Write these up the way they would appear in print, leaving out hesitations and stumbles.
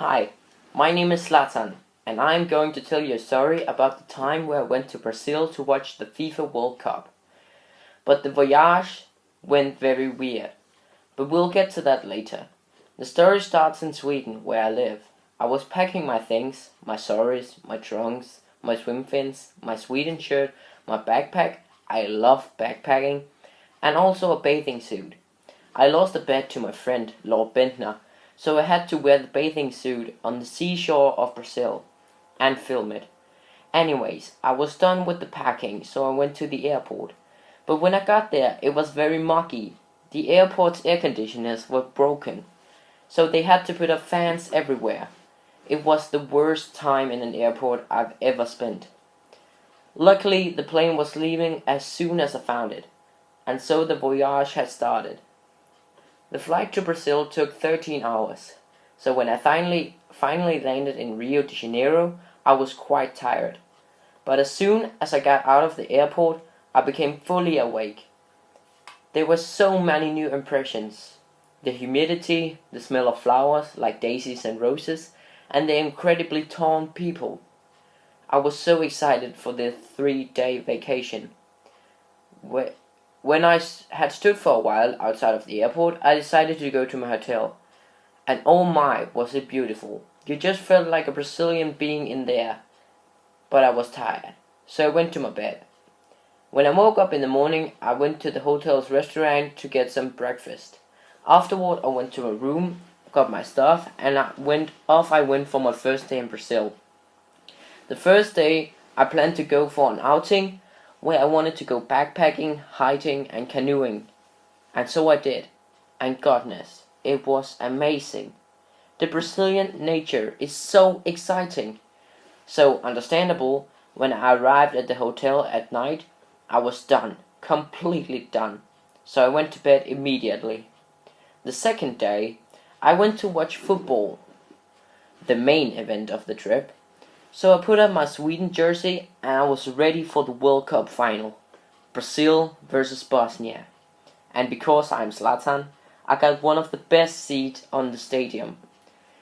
Hi, my name is Zlatan, and I am going to tell you a story about the time where I went to Brazil to watch the FIFA World Cup. But the voyage went very weird, but we'll get to that later. The story starts in Sweden, where I live. I was packing my things, my sorries, my trunks, my swim fins, my Sweden shirt, my backpack, I love backpacking, and also a bathing suit. I lost a bet to my friend, Lord Bentner, so I had to wear the bathing suit on the seashore of Brazil and film it. Anyways, I was done with the packing, so I went to the airport. But when I got there, it was very muggy. The airport's air conditioners were broken, so they had to put up fans everywhere. It was the worst time in an airport I've ever spent. Luckily, the plane was leaving as soon as I found it, and so the voyage had started. The flight to Brazil took 13 hours, so when I finally landed in Rio de Janeiro, I was quite tired. But as soon as I got out of the airport, I became fully awake. There were so many new impressions. The humidity, the smell of flowers like daisies and roses, and the incredibly tall people. I was so excited for the 3-day vacation. When I had stood for a while outside of the airport, I decided to go to my hotel. And oh my, was it beautiful. You just felt like a Brazilian being in there. But I was tired, so I went to my bed. When I woke up in the morning, I went to the hotel's restaurant to get some breakfast. Afterward, I went to my room, got my stuff, and I went for my first day in Brazil. The first day, I planned to go for an outing, where I wanted to go backpacking, hiking, and canoeing. And so I did. And goodness, it was amazing. The Brazilian nature is so exciting. So understandable, when I arrived at the hotel at night, I was done, completely done. So I went to bed immediately. The second day, I went to watch football, the main event of the trip. So I put on my Sweden jersey and I was ready for the World Cup final. Brazil versus Bosnia. And because I'm Zlatan, I got one of the best seats on the stadium.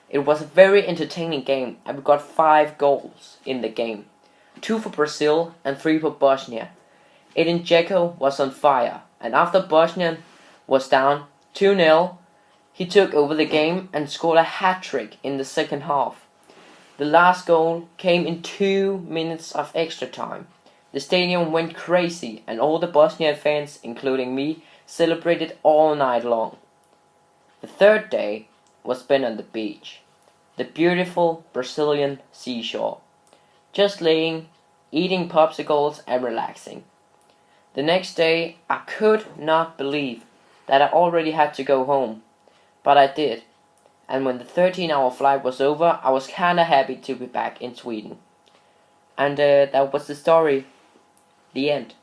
It was a very entertaining game and we got 5 goals in the game. 2 for Brazil and 3 for Bosnia. Edin Dzeko was on fire, and after Bosnia was down 2-0, he took over the game and scored a hat-trick in the second half. The last goal came in 2 minutes of extra time. The stadium went crazy and all the Bosnian fans, including me, celebrated all night long. The third day was spent on the beach, the beautiful Brazilian seashore, just laying, eating popsicles and relaxing. The next day I could not believe that I already had to go home, but I did. And when the 13-hour flight was over, I was kinda happy to be back in Sweden. And that was the story. The end.